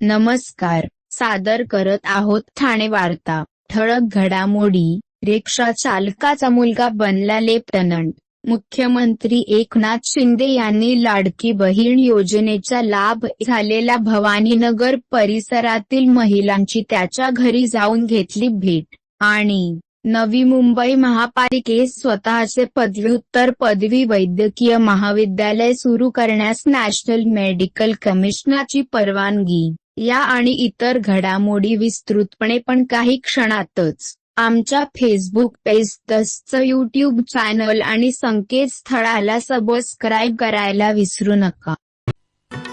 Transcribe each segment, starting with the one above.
नमस्कार. सादर करत आहोत ठाणे वार्ता. ठळक घडामोडी. रिक्षा चालकाचा मुलगा बनला लेफ्टनंट. मुख्यमंत्री एकनाथ शिंदे यांनी लाडकी बहीण योजनेचा लाभ झालेल्या भवानीनगर परिसरातील महिलांची त्याच्या घरी जाऊन घेतली भेट. आणि नवी मुंबई महापालिकेत स्वतःचे पदव्युत्तर पदवी वैद्यकीय महाविद्यालय सुरू करण्यास नॅशनल मेडिकल कमिशनची परवानगी. या आणि इतर घडामोडी विस्तृतपणे पण काही क्षणातच. आमच्या फेसबुक पेज तसंच यूट्यूब चॅनल आणि संकेतस्थळाला सबस्क्राईब करायला विसरू नका.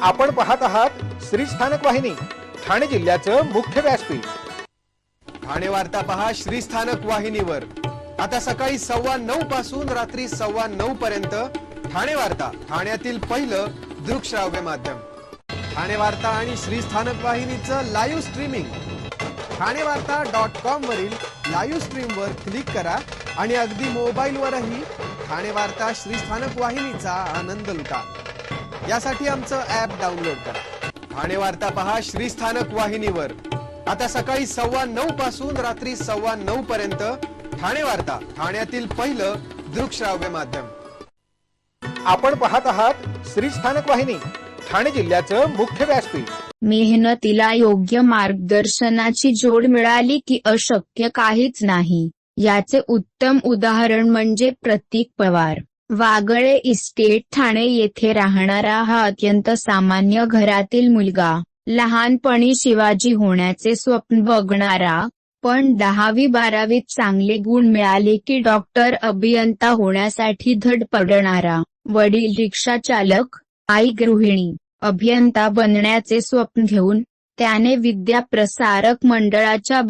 आपण पाहत आहात श्री स्थानक वाहिनी, ठाणे जिल्ह्याचं मुख्य व्यासपीठ. ठाणे वार्ता पहा श्री स्थानक वाहिनीवर. आता सकाळी 9:15 पासून रात्री 9:15 पर्यंत ठाणे वार्ता, ठाण्यातील पहिलं दृकश्राव्य माध्यम. ठाणे वार्ता आणि श्री स्थानक वाहिनीचं लाईव्ह स्ट्रीमिंग ठाणेवार्ता.com वरील लाईव्ह स्ट्रीमवर क्लिक करा आणि अगदी मोबाईलवरही ठाणे वार्ता श्री स्थानक वाहिनीचा आनंद लुटा. यासाठी आमचं ॲप डाउनलोड करा. ठाणे वार्ता पहा श्री स्थानक वाहिनीवर. आता सकाळी 9:15 पासून रात्री 9:15 पर्यंत ठाणे वार्ता, ठाण्यातील पहिलं दृकश्राव्य माध्यम. आपण पाहत आहात श्री स्थानक वाहिनी, ठाणे जिल्ह्याचं मुख्य व्यासपीठ. मेहनतीला योग्य मार्गदर्शनाची जोड मिळाली की अशक्य काहीच नाही. याचे उत्तम उदाहरण म्हणजे प्रतीक पवार. वागळे इस्टेट, ठाणे येथे राहणारा हा अत्यंत सामान्य घरातील मुलगा. लहानपणी शिवाजी होण्याचे स्वप्न बघणारा, पण 10वी-12वीत चांगले गुण मिळाले की डॉक्टर, अभियंता होण्यासाठी धडपडणारा. वडील रिक्षा चालक, आई गृहिणी. अभियंता बनण्याचे स्वप्न घेऊन त्याने विद्याप्रसारक मंडळाच्या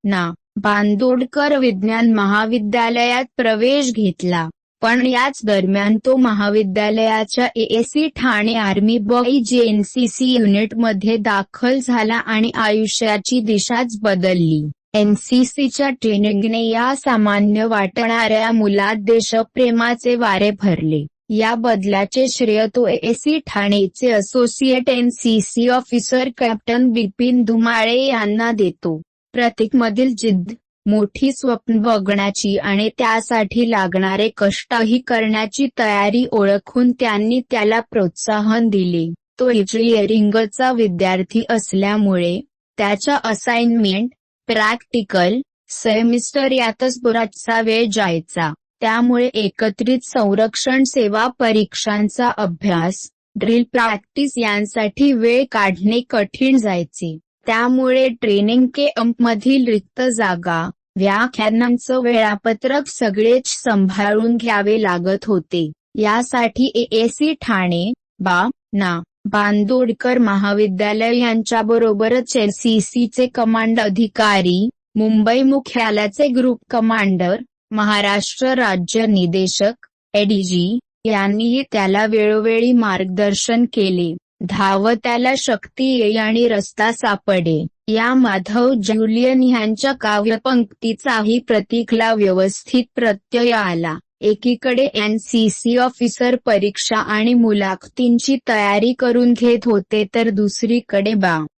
ना. बांदोडकर विज्ञान महाविद्यालयात प्रवेश घेतला. पण याच दरम्यान तो महाविद्यालयाच्या ASC Thane army boys NCC युनिटमध्ये दाखल झाला आणि आयुष्याची दिशाच बदलली. एनसीसीच्या ट्रेनिंगने या सामान्य वाटणाऱ्या मुलात देशप्रेमाचे वारे भरले. या बदलाचे श्रेय तो एएससी ठाणेचे associate NCC officer captain Bipin Dhumale यांना देतो. प्रतीकमधील जिद्द, मोठी स्वप्न बघण्याची आणि त्यासाठी लागणारे कष्टही करण्याची तयारी ओळखून त्यांनी त्याला प्रोत्साहन दिले. तो इंजिनिअरिंगचा विद्यार्थी असल्यामुळे त्याच्या असाइनमेंट, प्रॅक्टिकल, सेमिस्टर यातच बराचसा वेळ जायचा. त्यामुळे एकत्रित संरक्षण सेवा परीक्षांचा अभ्यास, ड्रिल प्रॅक्टिस यांसाठी वेळ काढणे कठीण जायचे. त्यामुळे ट्रेनिंग कॅम्पमधील रिक्त जागा, व्याख्यानांचं वेळापत्रक सगळेच सांभाळून घ्यावे लागत होते. यासाठी एएससी ठाणे ना. बांदोडकर महाविद्यालय यांच्याबरोबरच एनसीसीचे कमांड अधिकारी, मुंबई मुख्यालयाचे ग्रुप कमांडर, महाराष्ट्र राज्य निदेशक एडीजी यांनीही त्याला वेळोवेळी मार्गदर्शन केले. धावत्याला शक्ती येई आणि रस्ता सापडे या माधव ज्युलियन ह्यांच्या काव्यपंक्तीचाही प्रतीकला व्यवस्थित प्रत्यय आला. एकीकडे एनसीसी ऑफिसर परीक्षा आणि मुलाखतींची तयारी करून घेत होते तर दुसरीकडे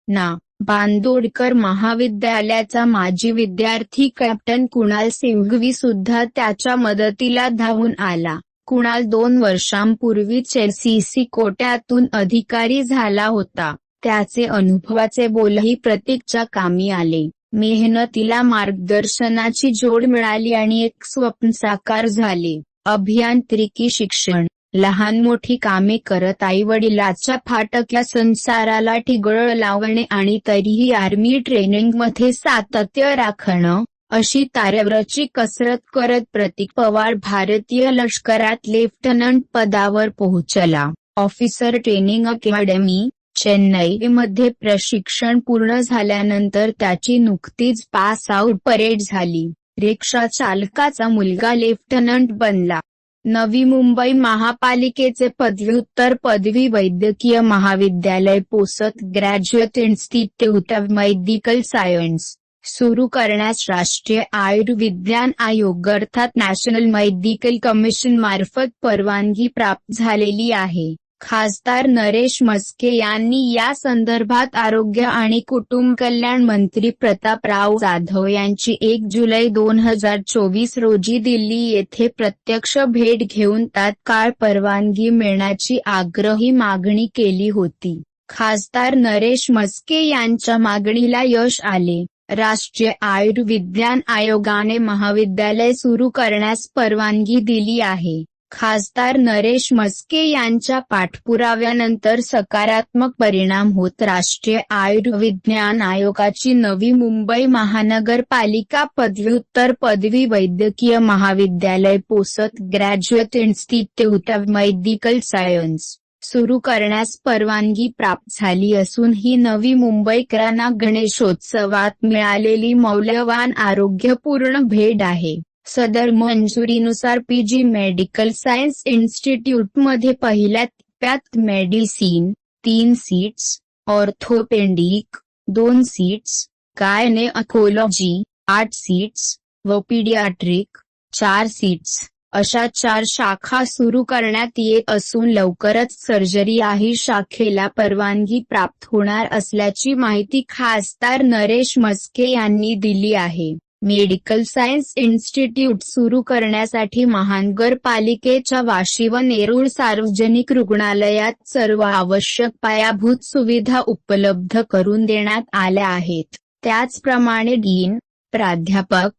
ना. बांदोडकर महाविद्यालयाचा माजी विद्यार्थी कॅप्टन कुणाल सिंघवी सुद्धा त्याच्या मदतीला धावून आला. कुणाल 2 वर्षांपूर्वीच एनसीसी कोट्यातून अधिकारी झाला होता. त्याचे अनुभवाचे बोलही प्रतीकच्या कामी आले. मेहनतीला मार्गदर्शनाची जोड मिळाली आणि एक स्वप्न साकार झाले. अभियांत्रिकी शिक्षण. लहान मोठी कामे करत आईवडिलाच्या फाटक्या संसाराला ठिगळ लावणे आणि तरीही आर्मी ट्रेनिंगमध्ये सातत्य राखणं, अशी तारेवरची कसरत करत प्रतीक पवार भारतीय लष्करात लेफ्टनंट पदावर पोहोचला. ऑफिसर ट्रेनिंग अकॅडमी, चेन्नईमध्ये प्रशिक्षण पूर्ण झाल्यानंतर त्याची नुकतीच पास आउट परेड झाली. रिक्षा चालकाचा मुलगा लेफ्टनंट बनला. नवी मुंबई महापालिकेचे पदव्युत्तर पदवी वैद्यकीय महाविद्यालय post graduate institute of medical science सुरू करण्यास राष्ट्रीय आयुर्विज्ञान आयोग अर्थात नॅशनल मेडिकल कमिशन मार्फत परवानगी प्राप्त झालेली आहे. खासदार नरेश म्हस्के यांनी या संदर्भात आरोग्य आणि कुटुंब कल्याण मंत्री प्रतापराव जाधव यांची 1 जुलै 2024 रोजी दिल्ली येथे प्रत्यक्ष भेट घेऊन तात्काळ परवानगी मिळण्याची आग्रही मागणी केली होती. खासदार नरेश म्हस्के यांच्या मागणीला यश आले. राष्ट्रीय आयुर्विज्ञान आयोगाने महाविद्यालय सुरू करण्यास परवानगी दिली आहे. खासदार नरेश म्हस्के यांच्या पाठपुराव्यानंतर सकारात्मक परिणाम होत राष्ट्रीय आयुर्विज्ञान आयोगाची नवी मुंबई महानगरपालिका पदव्युत्तर पदवी वैद्यकीय महाविद्यालय post graduate institute of medical science सुरू करण्यास परवानगी प्राप्त झाली असून ही नवी मुंबईकरांना गणेशोत्सवात मिळालेली मौल्यवान आरोग्यपूर्ण भेट आहे. सदर मंजुरीनुसार पीजी मेडिकल सायन्स इन्स्टिट्यूटमध्ये पहिल्या टप्प्यात medicine 3 seats, orthopaedic 2 seats, gynaecology 8 seats व पीडियाट्रिक 4 सीट्स अशा 4 शाखा सुरू करण्यात येत असून लवकरच सर्जरी ही शाखेला परवानगी प्राप्त होणार असल्याची माहिती खासदार नरेश म्हस्के यांनी दिली आहे. मेडिकल सायन्स इन्स्टिट्यूट सुरू करण्यासाठी महानगरपालिकेच्या वाशी व नेरूळ सार्वजनिक रुग्णालयात सर्व आवश्यक पायाभूत सुविधा उपलब्ध करून देण्यात आल्या आहेत. त्याचप्रमाणे डीन, प्राध्यापक,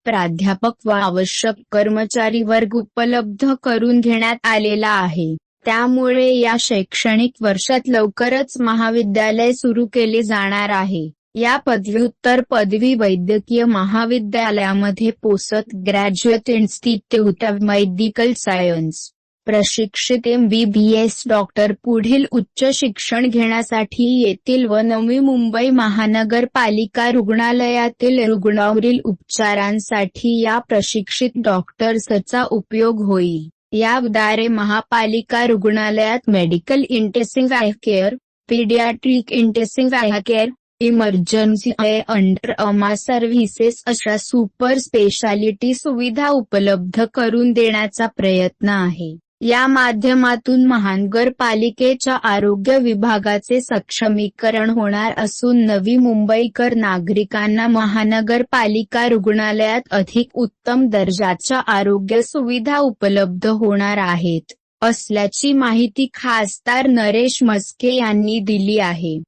प्राध्यापक व आवश्यक कर्मचारी वर्ग उपलब्ध करून घेण्यात आलेला आहे. त्यामुळे या शैक्षणिक वर्षात लवकरच महाविद्यालय सुरू केले जाणार आहे. या पदव्युत्तर पदवी वैद्यकीय महाविद्यालयामध्ये post graduate institute of medical science प्रशिक्षित MBBS डॉक्टर पुढील उच्च शिक्षण घेण्यासाठी येथील व नवी मुंबई महानगरपालिका रुग्णालयातील रुग्णांवरील उपचारांसाठी या प्रशिक्षित डॉक्टर्सचा उपयोग होईल. याद्वारे महापालिका रुग्णालयात medical intensive care, paediatric intensive care, emergency under trauma services अशा सुपर स्पेशालिटी सुविधा उपलब्ध करून देण्याचा प्रयत्न आहे. या माध्यमातून महानगरपालिकेच्या आरोग्य विभागाचे सक्षमीकरण होणार असून नवी मुंबईकर नागरिकांना महानगरपालिका रुग्णालयात अधिक उत्तम दर्जाच्या आरोग्य सुविधा उपलब्ध होणार आहेत, असल्याची माहिती खासदार नरेश म्हस्के यांनी दिली आहे.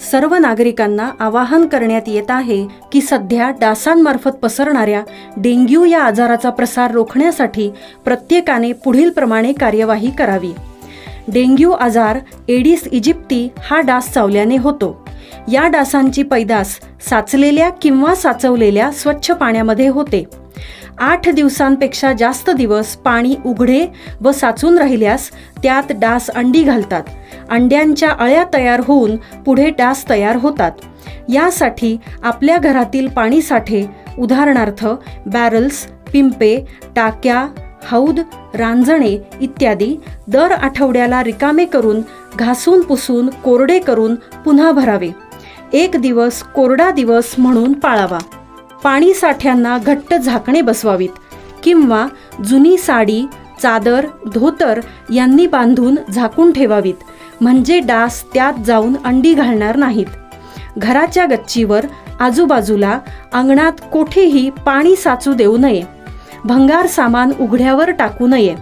सर्व नागरिकांना आवाहन करण्यात येत आहे की सध्या डासांमार्फत पसरणाऱ्या डेंग्यू या आजाराचा प्रसार रोखण्यासाठी प्रत्येकाने पुढील प्रमाणे कार्यवाही करावी. डेंग्यू आजार एडिस इजिप्ती हा डास चावल्याने होतो. या डासांची पैदास साचलेल्या किंवा साचवलेल्या स्वच्छ पाण्यामध्ये होते. 8 दिवसांपेक्षा जास्त दिवस पाणी उघडे व साचून राहिल्यास त्यात डास अंडी घालतात. अंड्यांच्या अळ्या तयार होऊन पुढे डास तयार होतात. यासाठी आपल्या घरातील पाणी साठे उदाहरणार्थ बॅरल्स, पिंपे, टाक्या, हौद, रांजणे इत्यादी दर आठवड्याला रिकामे करून घासून पुसून कोरडे करून पुन्हा भरावे. 1 दिवस कोरडा दिवस म्हणून पाळावा. पाणी साठ्यांना घट्ट झाकणे बसवावीत किंवा जुनी साडी, चादर, धोतर यांनी बांधून झाकून ठेवावीत, म्हणजे डास त्यात जाऊन अंडी घालणार नाहीत. घराच्या गच्चीवर, आजूबाजूला, अंगणात कोठेही पाणी साचू देऊ नये. भंगार सामान उघड्यावर टाकू नये.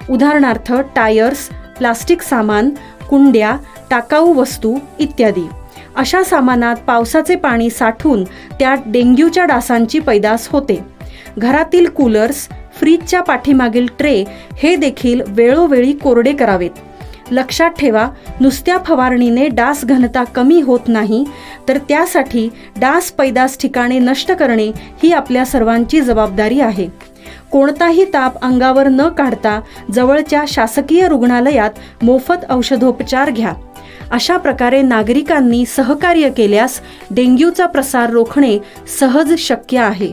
उदाहरणार्थ टायर्स, प्लास्टिक सामान, कुंड्या, टाकाऊ वस्तू इत्यादी. अशा सामानात पावसाचे पाणी साठून त्यात डेंग्यूच्या डासांची पैदास होते. घरातील कूलर्स, फ्रीजच्या पाठीमागील ट्रे हे देखील वेळोवेळी कोरडे करावेत. लक्षात ठेवा, नुसत्या फवारणीने डास घनता कमी होत नाही, तर त्यासाठी डास पैदास ठिकाणे नष्ट करणे ही आपल्या सर्वांची जबाबदारी आहे. कोणताही ताप अंगावर न काढता जवळच्या शासकीय रुग्णालयात मोफत औषधोपचार घ्या. अशा प्रकारे नागरिकांनी सहकार्य केल्यास डेंग्यूचा प्रसार रोखणे सहज शक्य आहे.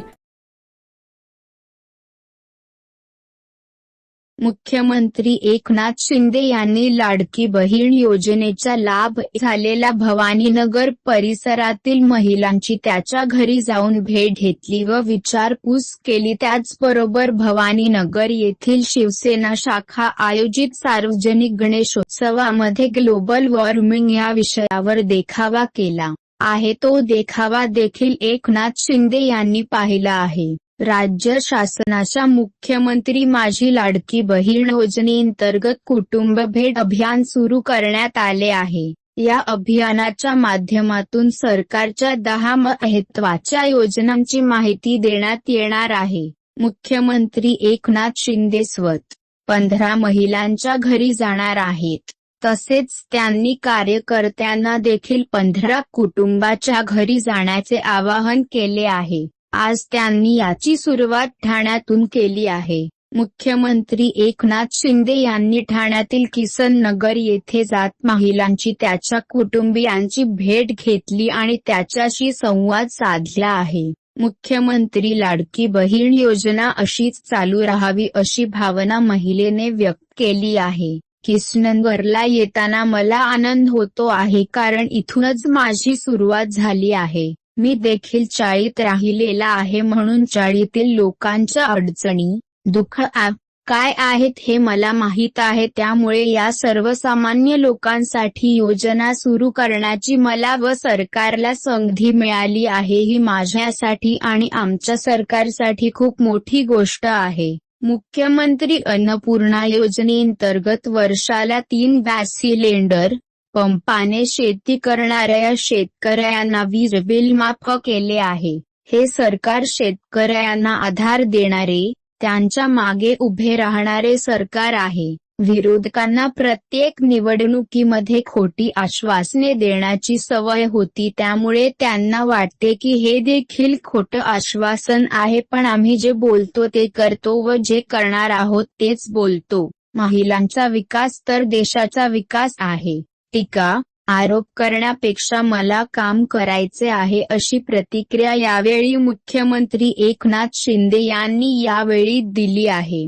मुख्यमंत्री एकनाथ शिंदे यांनी लाडकी बहीण योजनेचा लाभ झालेल्या भवानीनगर परिसरातील महिलांची त्याच्या घरी जाऊन भेट घेतली व विचारपूस केली. त्याचबरोबर भवानीनगर येथील शिवसेना शाखा आयोजित सार्वजनिक गणेशोत्सवामध्ये ग्लोबल वॉर्मिंग या विषयावर देखावा केला आहे. तो देखावा देखील एकनाथ शिंदे यांनी पाहिला आहे. राज्य शासनाच्या मुख्यमंत्री माझी लाडकी बहीण योजनेअंतर्गत कुटुंब भेट अभियान सुरू करण्यात आले आहे. या अभियानाच्या माध्यमातून सरकारच्या 10 महत्त्वाच्या योजनांची माहिती देण्यात येणार आहे. मुख्यमंत्री एकनाथ शिंदे स्वतः 15 महिलांच्या घरी जाणार आहेत. तसेच त्यांनी कार्यकर्त्यांना देखील 15 कुटुंबाच्या घरी जाण्याचे आवाहन केले आहे. आज त्यांनी याची सुरुवात ठाण्यातून केली आहे. मुख्यमंत्री एकनाथ शिंदे यांनी ठाण्यातील किसन नगर येथे जात महिलांची त्याच्या कुटुंबियांची भेट घेतली आणि त्याच्याशी संवाद साधला आहे. मुख्यमंत्री लाडकी बहीण योजना अशीच चालू राहावी अशी भावना महिलेने व्यक्त केली आहे. किसनगरला येताना मला आनंद होतो आहे कारण इथूनच माझी सुरुवात झाली आहे. मी देखील चाळीत राहिलेला आहे म्हणून चाळीतील लोकांच्या अडचणी, दुःख काय आहेत हे मला माहीत आहे. त्यामुळे या सर्वसामान्य लोकांसाठी योजना सुरू करण्याची मला व सरकारला संधी मिळाली आहे. ही माझ्यासाठी आणि आमच्या सरकारसाठी खूप मोठी गोष्ट आहे. मुख्यमंत्री अन्नपूर्णा योजनेअंतर्गत वर्षाला 3 गॅस सिलेंडर पंपाने शेती करणाऱ्या शेतकऱ्यांना वीज बिल माफ केले आहे. हे सरकार शेतकऱ्यांना आधार देणारे, त्यांच्या मागे उभे राहणारे सरकार आहे. विरोधकांना प्रत्येक निवडणुकीमध्ये खोटी आश्वासने देण्याची सवय होती. त्यामुळे त्यांना वाटते की हे देखील खोटं आश्वासन आहे, पण आम्ही जे बोलतो ते करतो व जे करणार आहोत तेच बोलतो. महिलांचा विकास तर देशाचा विकास आहे. टीका आरोप करण्यापेक्षा मला काम करायचे आहे अशी प्रतिक्रिया यावेळी मुख्यमंत्री एकनाथ शिंदे यांनी यावेळी दिली आहे.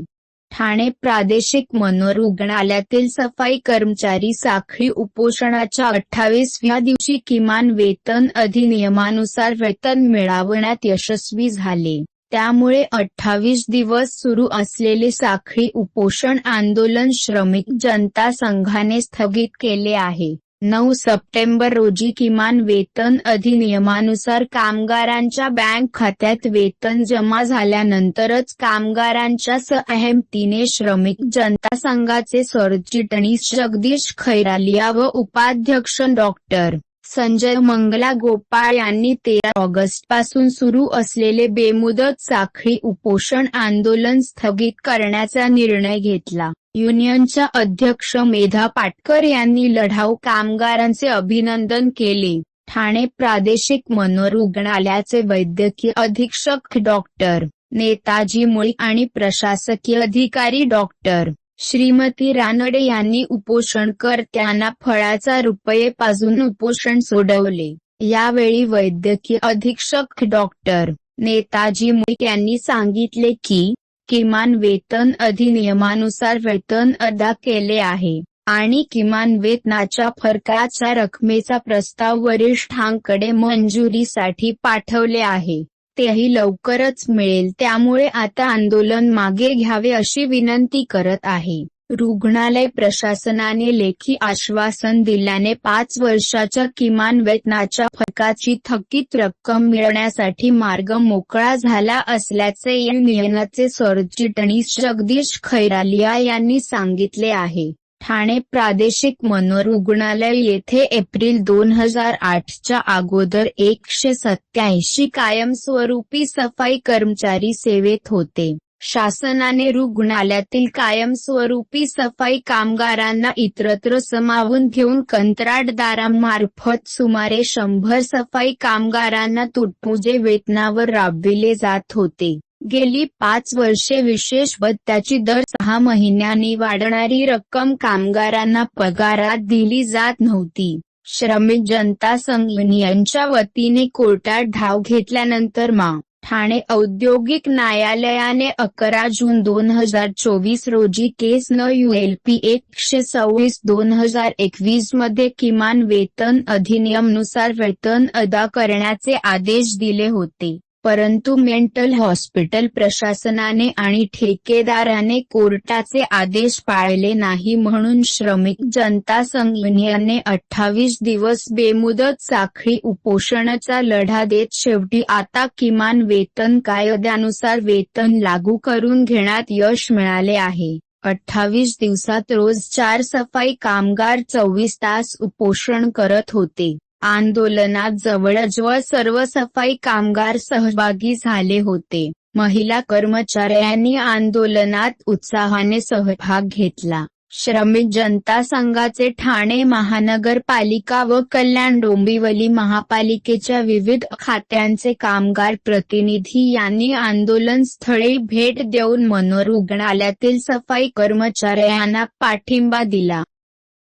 ठाणे प्रादेशिक मनोरुग्णालयातील सफाई कर्मचारी साखळी उपोषणाच्या 28व्या दिवशी किमान वेतन अधिनियमानुसार वेतन मिळवण्यात यशस्वी झाले. त्यामुळे 28 दिवस सुरू असलेले साखळी उपोषण आंदोलन श्रमिक जनता संघाने स्थगित केले आहे. 9 सप्टेंबर रोजी किमान वेतन अधिनियमानुसार कामगारांच्या बँक खात्यात वेतन जमा झाल्यानंतरच कामगारांच्या सहमतीने श्रमिक जनता संघाचे सरचिटणीस जगदीश खैरालिया व उपाध्यक्ष डॉक्टर संजय मंगला गोपाळ यांनी 13 ऑगस्टपासून सुरू असलेले बेमुदत साखळी उपोषण आंदोलन स्थगित करण्याचा निर्णय घेतला. युनियनच्या अध्यक्ष मेधा पाटकर यांनी लढाऊ कामगारांचे अभिनंदन केले. ठाणे प्रादेशिक मनोरुग्णालयाचे वैद्यकीय अधीक्षक डॉक्टर नेताजी मुळे आणि प्रशासकीय अधिकारी डॉक्टर श्रीमती रानडे यांनी उपोषणकर्त्यांना फळाचा रुपये पाजून उपोषण सोडवले. यावेळी वैद्यकीय अधीक्षक डॉक्टर नेताजी मुळे यांनी सांगितले की किमान वेतन अधिनियमानुसार वेतन अदा केले आहे आणि किमान वेतनाच्या फरकाच्या रकमेचा प्रस्ताव वरिष्ठांकडे मंजुरीसाठी पाठवले आहे. तेही लवकरच मिळेल. त्यामुळे आता आंदोलन मागे घ्यावे अशी विनंती करत आहे. रुग्णालय प्रशासनाने लेखी आश्वासन दिल्याने 5 वर्षाच्या किमान वेतनाच्या फरकाची थकीत रक्कम मिळवण्यासाठी मार्ग मोकळा झाला असल्याचे युनियनचे सरचिटणीस जगदीश खैरालिया यांनी सांगितले आहे. ठाणे प्रादेशिक मनोरुग्णालय येथे एप्रिल 2008च्या अगोदर 187 कायमस्वरूपी सफाई कर्मचारी सेवेत होते. शासनाने रुग्णालयातील कायमस्वरूपी सफाई कामगारांना इतरत्र सामावून घेऊन कंत्राटदारांमार्फत सुमारे 100 सफाई कामगारांना तुटपुंजे वेतनावर राबविले जात होते. गेली 5 वर्षे विशेष भत्त्याची दर 6 महिन्यांनी वाढणारी रक्कम कामगारांना पगारात दिली जात नव्हती. श्रमिक जनता संघ युनियनच्या वतीने कोर्टात धाव घेतल्यानंतर मा. ठाणे औद्योगिक न्यायालयाने 11 जून 2024 रोजी केस न ULP 126/2021 मध्ये किमान वेतन अधिनियमानुसार वेतन अदा करण्याचे आदेश दिले होते, परंतु मेंटल हॉस्पिटल प्रशासनाने आणि ठेकेदाराने कोर्टाचे आदेश पाळले नाही म्हणून श्रमिक जनता संघटनेने 28 दिवस बेमुदत साखळी उपोषणाचा लढा देत शेवटी आता किमान वेतन कायद्यानुसार वेतन लागू करून घेण्यात यश मिळाले आहे. 28 दिवसात रोज 4 सफाई कामगार 24 तास उपोषण करत होते. आंदोलनात जवळजवळ सर्व सफाई कामगार सहभागी झाले होते. महिला कर्मचाऱ्यांनी आंदोलनात उत्साहाने सहभाग घेतला. श्रमिक जनता संघाचे ठाणे महानगरपालिका व कल्याण डोंबिवली महापालिकेच्या विविध खात्यांचे कामगार प्रतिनिधी यांनी आंदोलनस्थळी भेट देऊन मनोरुग्णालयातील सफाई कर्मचाऱ्यांना पाठिंबा दिला.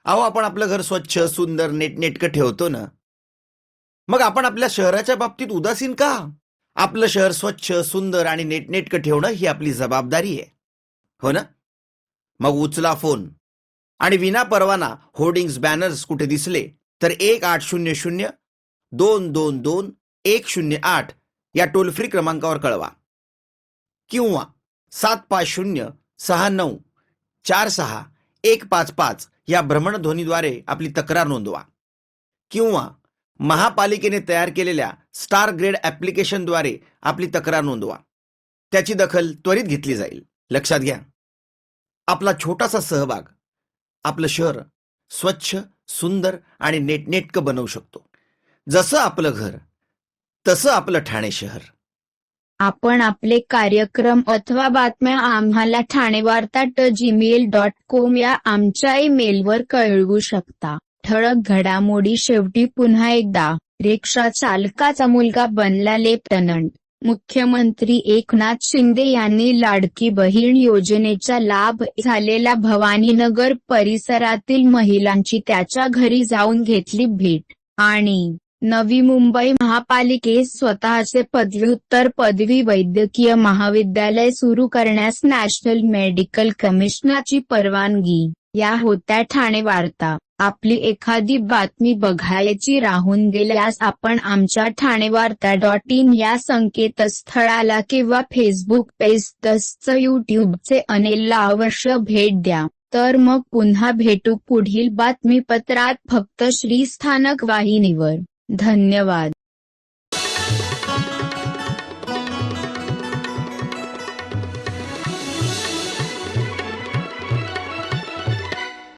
अहो, आपण आपलं घर स्वच्छ, सुंदर, नीटनेटकं ठेवतो ना, मग आपण आपल्या शहराच्या बाबतीत उदासीन का? आपलं शहर स्वच्छ, सुंदर आणि नीटनेटकं ठेवणं ही आपली जबाबदारी आहे, हो ना? मग उचला फोन आणि विना परवाना होर्डिंग्स, बॅनर्स कुठे दिसले तर 1800-222-108 या टोल फ्री क्रमांकावर कळवा किंवा 75069464155 या भ्रमणध्वनीद्वारे आपली तक्रार नोंदवा किंवा महापालिकेने तयार केलेल्या स्टार ग्रेड ॲप्लिकेशनद्वारे आपली तक्रार नोंदवा. त्याची दखल त्वरित घेतली जाईल. लक्षात घ्या, आपला छोटासा सहभाग आपलं शहर स्वच्छ, सुंदर आणि नीटनेटकं बनवू शकतो. जसं आपलं घर तसं आपलं ठाणे शहर. आपण आपले कार्यक्रम अथवा बातम्या आम्हाला ठाणेवार्ता@gmail.com या आमच्या ईमेलवर कळवू शकता. ठळक घडामोडी शेवटी पुन्हा एकदा. रिक्षा चालकाचा मुलगा बनला लेफ्टनंट. मुख्यमंत्री एकनाथ शिंदे यांनी लाडकी बहीण योजनेचा लाभ झालेल्या भवानीनगर परिसरातील महिलांची त्याच्या घरी जाऊन घेतली भेट. आणि नवी मुंबई महापालिकेत स्वतःचे पदव्युत्तर पदवी वैद्यकीय महाविद्यालय सुरू करण्यास नॅशनल मेडिकल कमिशनची परवानगी. या होत्या ठाणे वार्ता. आपली एखादी बातमी बघायची राहून गेल्यास आपण आमच्या ठाणेवार्ता.in या संकेतस्थळाला किंवा फेसबुक पेज तसंच यूट्यूबचे चॅनेलला अवश्य भेट द्या. तर मग पुन्हा भेटू पुढील बातमीपत्रात फक्त श्रीस्थानक वाहिनीवर. धन्यवाद.